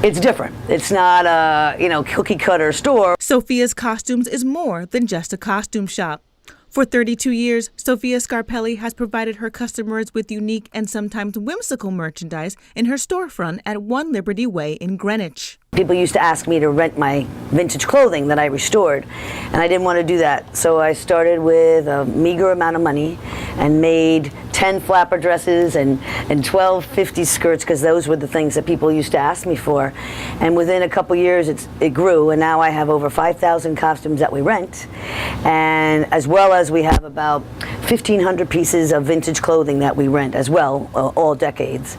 It's different. It's not a, cookie cutter store. Sophia's Costumes is more than just a costume shop. For 32 years, Sophia Scarpelli has provided her customers with unique and sometimes whimsical merchandise in her storefront at 1 Liberty Way in Greenwich. People used to ask me to rent my vintage clothing that I restored, and I didn't want to do that. So I started with a meager amount of money and made 10 flapper dresses and 12 50 skirts, because those were the things that people used to ask me for. And within a couple years, it grew, and now I have over 5,000 costumes that we rent, and as well as we have about 1,500 pieces of vintage clothing that we rent as well, all decades.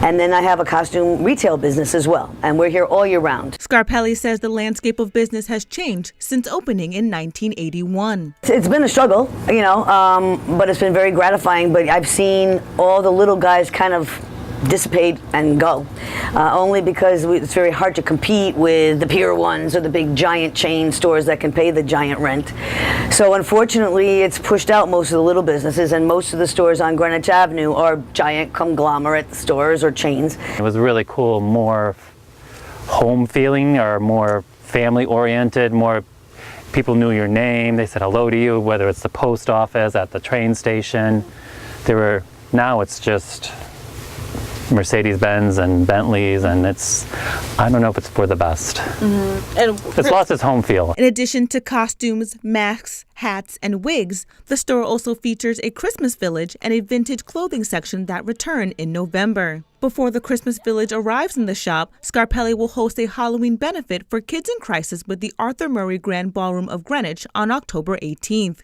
And then I have a costume retail business as well, and we're here all year round. Scarpelli says the landscape of business has changed since opening in 1981. It's been a struggle, but it's been very gratifying. But I've seen all the little guys kind of dissipate and go, only because it's very hard to compete with the Pier ones or the big giant chain stores that can pay the giant rent. So unfortunately, it's pushed out most of the little businesses, and most of the stores on Greenwich Avenue are giant conglomerate stores or chains. It was really cool, more home feeling, or more family oriented, more people knew your name, they said hello to you, whether it's the post office, at the train station. Now it's just Mercedes-Benz and Bentleys, and I don't know if it's for the best. Mm-hmm. It's lost its home feel. In addition to costumes, masks, hats, and wigs, the store also features a Christmas Village and a vintage clothing section that return in November. Before the Christmas Village arrives in the shop, Scarpelli will host a Halloween benefit for kids in crisis with the Arthur Murray Grand Ballroom of Greenwich on October 18th.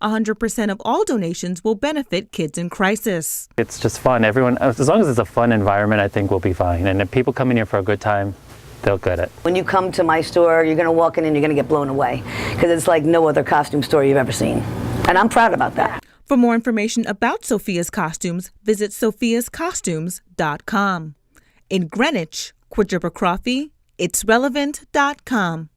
100% of all donations will benefit kids in crisis. It's just fun. Everyone, as long as it's a fun environment, I think we'll be fine. And if people come in here for a good time, they'll get it. When you come to my store, you're going to walk in and you're going to get blown away, because it's like no other costume store you've ever seen. And I'm proud about that. For more information about Sophia's Costumes, visit sophiascostumes.com. In Greenwich, Quadrupa Coffee, itsrelevant.com.